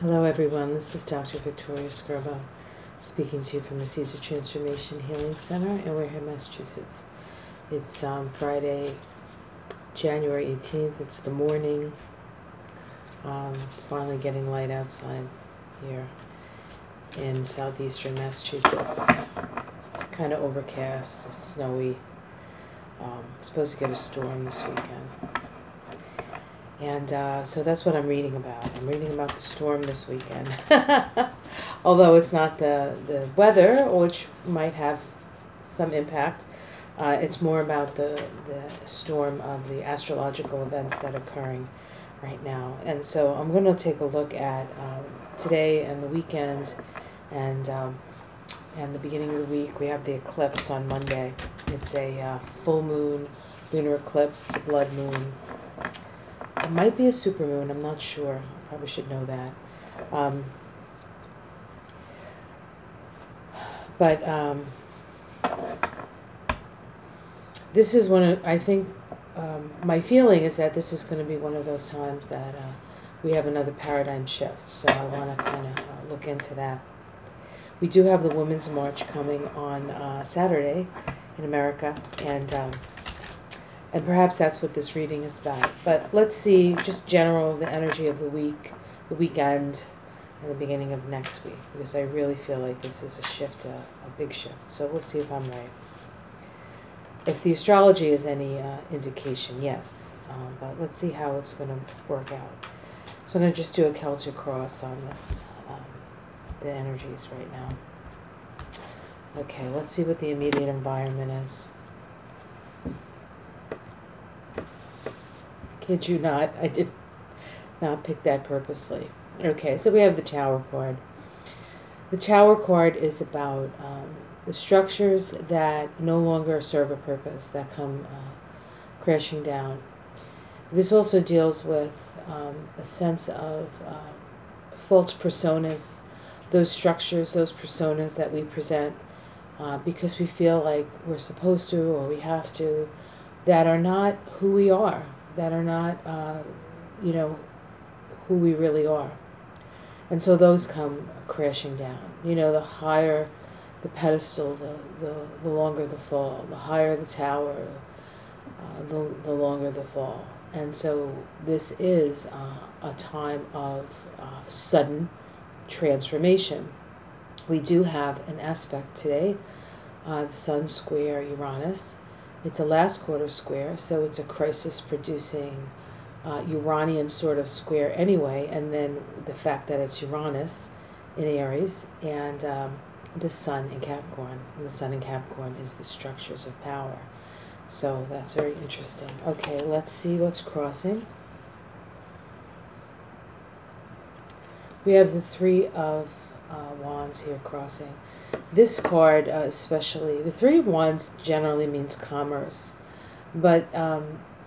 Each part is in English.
Hello everyone, this is Dr. Victoria Scarbo speaking to you from the Seeds of Transformation Healing Center in Wareham, Massachusetts. It's Friday, January 18th. It's the morning. It's finally getting light outside here in southeastern Massachusetts. It's kind of overcast, it's snowy. Supposed to get a storm this weekend. And so that's what I'm reading about. I'm reading about the storm this weekend. Although it's not the weather, which might have some impact. It's more about the storm of the astrological events that are occurring right now. And so I'm going to take a look at today and the weekend and the beginning of the week. We have the eclipse on Monday. It's a full moon lunar eclipse. It's a blood moon. It might be a supermoon, I'm not sure. I probably should know that. This is one of, I think, my feeling is that this is going to be one of those times that we have another paradigm shift. So I want to kind of look into that. We do have the Women's March coming on Saturday in America, and perhaps that's what this reading is about. But let's see just general the energy of the week, the weekend, and the beginning of next week, because I really feel like this is a shift, a big shift. So we'll see if I'm right. If the astrology is any indication, yes. But let's see how it's going to work out. So I'm going to just do a Celtic cross on this, the energies right now. Okay, let's see what the immediate environment is. Kid you not, I did not pick that purposely. Okay, so we have the Tower card. The Tower card is about the structures that no longer serve a purpose, that come crashing down. This also deals with a sense of false personas, those structures, those personas that we present because we feel like we're supposed to or we have to, that are not who we are, that are not, who we really are. And so those come crashing down. The higher the pedestal, the longer the fall. The higher the tower, the longer the fall. And so this is a time of sudden transformation. We do have an aspect today, the Sun square Uranus. It's a last quarter square, so it's a crisis-producing Uranian sort of square anyway, and then the fact that it's Uranus in Aries and the Sun in Capricorn. And the Sun in Capricorn is the structures of power. So that's very interesting. Okay, let's see what's crossing. We have the Three of Wands here crossing. This card especially, the Three of Wands generally means commerce. But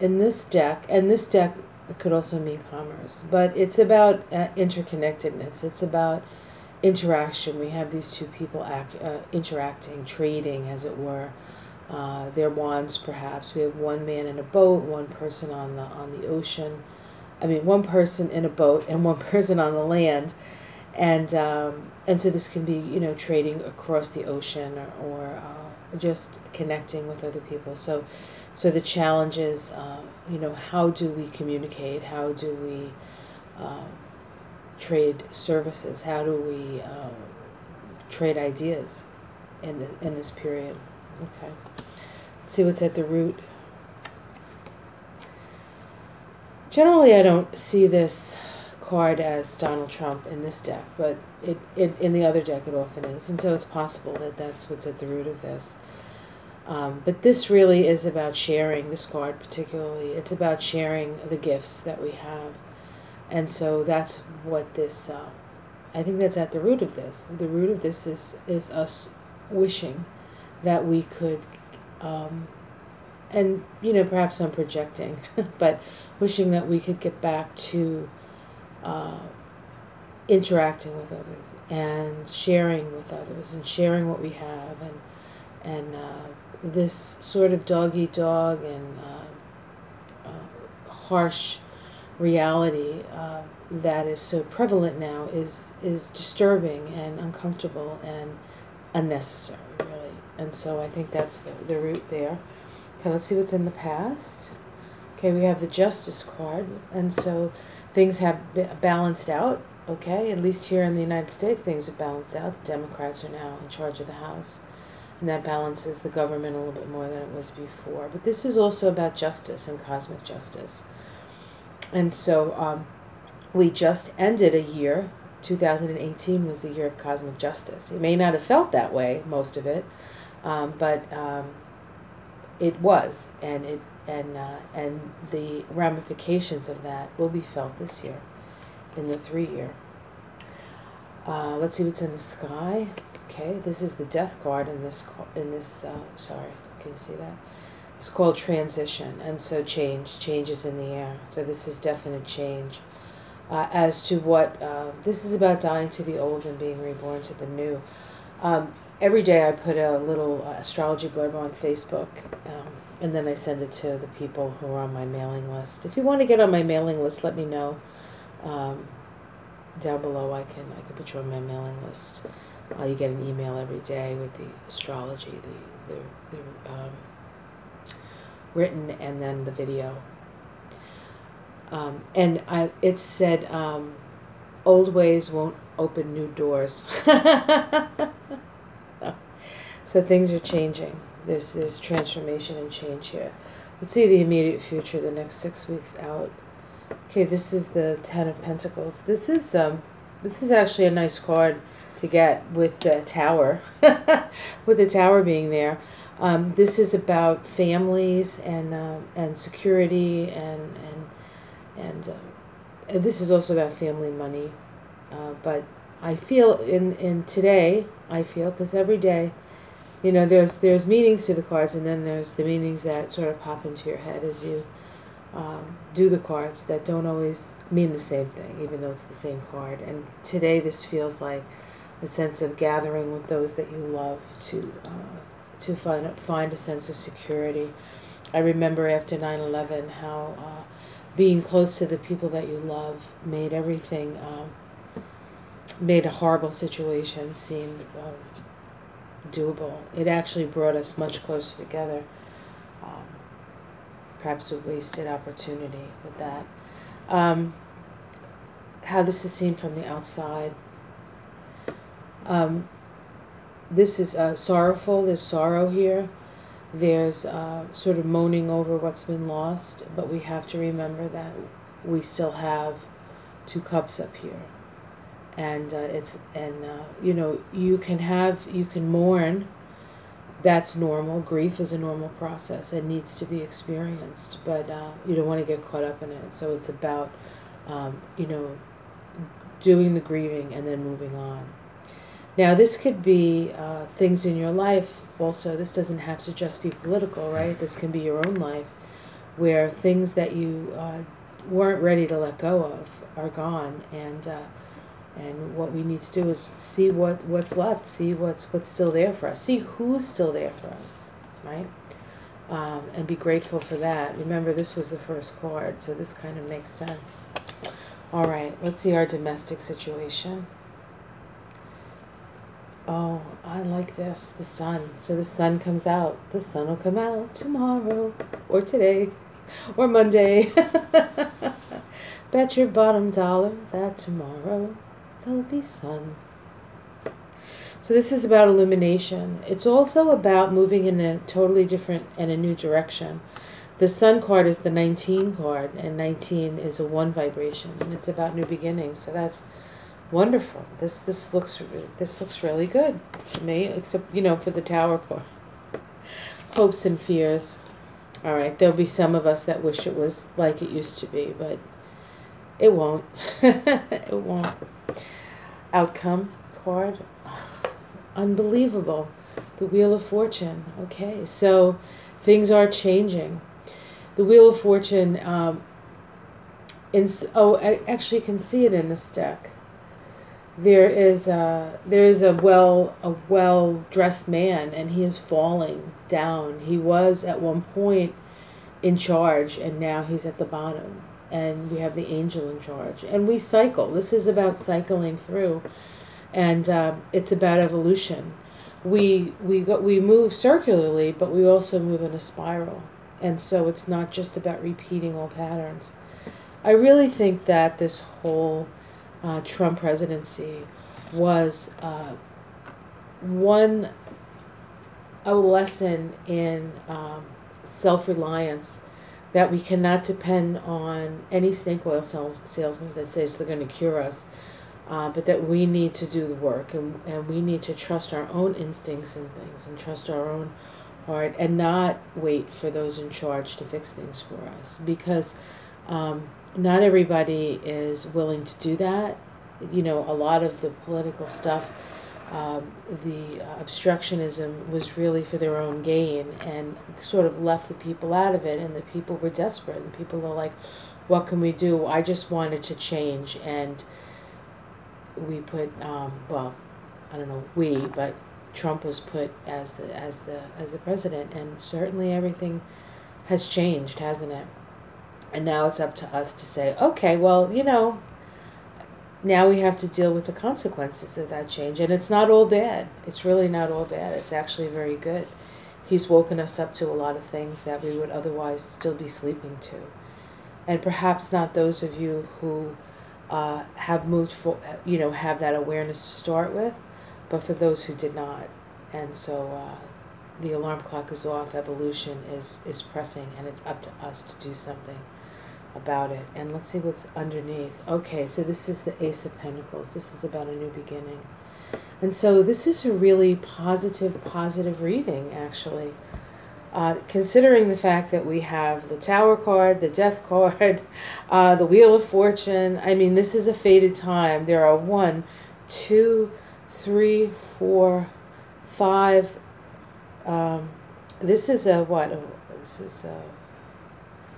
in this deck, and this deck it could also mean commerce, but it's about interconnectedness. It's about interaction. We have these two people interacting, trading, as it were. Their wands, perhaps. We have one man in a boat, one person on the ocean. I mean, one person in a boat and one person on the land, and so this can be trading across the ocean or just connecting with other people. So the challenge is how do we communicate? How do we trade services? How do we trade ideas in this period? Okay, let's see what's at the root. Generally, I don't see this card as Donald Trump in this deck, but it in the other deck it often is, and so it's possible that that's what's at the root of this. But this really is about sharing, this card particularly. It's about sharing the gifts that we have. And so that's what this, I think that's at the root of this. The root of this is us wishing that we could, and perhaps I'm projecting, but wishing that we could get back to interacting with others and sharing with others and sharing what we have and this sort of dog-eat-dog and harsh reality that is so prevalent now is disturbing and uncomfortable and unnecessary, really. And so I think that's the root there. Okay, let's see what's in the past. Okay, we have the Justice card, and so things have balanced out. Okay, at least here in the United States, things have balanced out. The Democrats are now in charge of the House, and that balances the government a little bit more than it was before. But this is also about justice and cosmic justice. And so we just ended a year. 2018 was the year of cosmic justice. It may not have felt that way, most of it, but it was, and the ramifications of that will be felt this year, in the 3-year. Let's see what's in the sky. Okay, this is the Death card in this. Sorry, can you see that? It's called transition, and so change is in the air. So this is definite change. As to what this is about, dying to the old and being reborn to the new. Every day I put a little astrology blurb on Facebook, and then I send it to the people who are on my mailing list. If you want to get on my mailing list, let me know. Down below, I can put you on my mailing list. You get an email every day with the astrology, the written, and then the video. And it said, old ways won't open new doors. So things are changing. There's transformation and change here. Let's see the immediate future, the next 6 weeks out. Okay, this is the Ten of Pentacles. This is actually a nice card to get with the Tower, with the Tower being there. This is about families and security and this is also about family money. But I feel in today, because every day, you know, there's meanings to the cards, and then there's the meanings that sort of pop into your head as you do the cards that don't always mean the same thing, even though it's the same card. And today this feels like a sense of gathering with those that you love to find a sense of security. I remember after 9/11 how being close to the people that you love made everything, made a horrible situation seem doable. It actually brought us much closer together. Perhaps a wasted opportunity with that. How this is seen from the outside. This is sorrowful. There's sorrow here. There's sort of moaning over what's been lost, but we have to remember that we still have 2 cups up here, and you know, you can mourn. That's normal. Grief is a normal process. It needs to be experienced, but you don't want to get caught up in it. So it's about you know, doing the grieving and then moving on. Now, this could be things in your life also. This doesn't have to just be political, right? This can be your own life, where things that you weren't ready to let go of are gone, and what we need to do is see what's left, see what's still there for us, see who's still there for us, right? And be grateful for that. Remember, this was the first card, so this kind of makes sense. All right, let's see our domestic situation. Oh, I like this, the sun. So the sun comes out. The sun will come out tomorrow, or today, or Monday. Bet your bottom dollar that tomorrow there'll be sun. So this is about illumination. It's also about moving in a totally different and a new direction. The sun card is the 19 card, and 19 is a 1 vibration, and it's about new beginnings. So that's wonderful. This looks really good to me, except, you know, for the Tower part. Hopes and fears. All right, there'll be some of us that wish it was like it used to be, but it won't. It won't. Outcome card. Unbelievable. The Wheel of Fortune. Okay, so things are changing. The Wheel of Fortune, I actually can see it in this deck. There is a well-dressed man, and he is falling down. He was at one point in charge, and now he's at the bottom. and we have the angel in charge, and we cycle. This is about cycling through, and it's about evolution. We move circularly, but we also move in a spiral, and so it's not just about repeating old patterns. I really think that this whole Trump presidency was a lesson in self-reliance, that we cannot depend on any snake oil salesman that says they're going to cure us, but that we need to do the work, and we need to trust our own instincts and things, and trust our own heart, and not wait for those in charge to fix things for us, because not everybody is willing to do that. A lot of the political stuff, the obstructionism was really for their own gain, and sort of left the people out of it, and the people were desperate, and people are like, what can we do? I just wanted to change, and we put, well, I don't know, but Trump was put as the president, and certainly everything has changed, hasn't it? And now it's up to us to say, okay, well, now we have to deal with the consequences of that change. And it's not all bad. It's really not all bad. It's actually very good. He's woken us up to a lot of things that we would otherwise still be sleeping to. And perhaps not those of you who have moved for, have that awareness to start with, but for those who did not. And so the alarm clock is off. Evolution is pressing, and it's up to us to do something about it. And let's see what's underneath. Okay, so this is the Ace of Pentacles. This is about a new beginning. And so this is a really positive reading, actually. Considering the fact that we have the Tower card, the Death card, the Wheel of Fortune. I mean, this is a fated time. There are 1, 2, 3, 4, 5. This is a what? This is a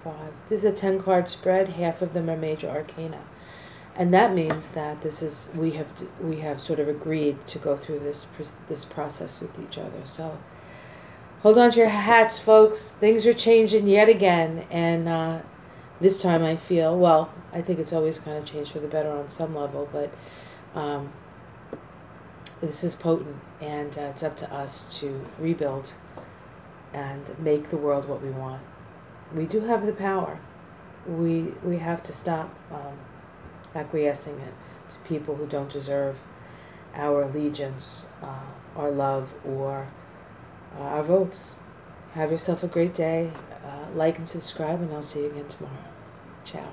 5. This is a 10-card spread. Half of them are major arcana, and that means that we have sort of agreed to go through this process with each other. So hold on to your hats, folks. Things are changing yet again, and this time I think it's always kind of changed for the better on some level, but this is potent, and it's up to us to rebuild and make the world what we want. We do have the power. We have to stop acquiescing it to people who don't deserve our allegiance, our love, or our votes. Have yourself a great day. Like and subscribe, and I'll see you again tomorrow. Ciao.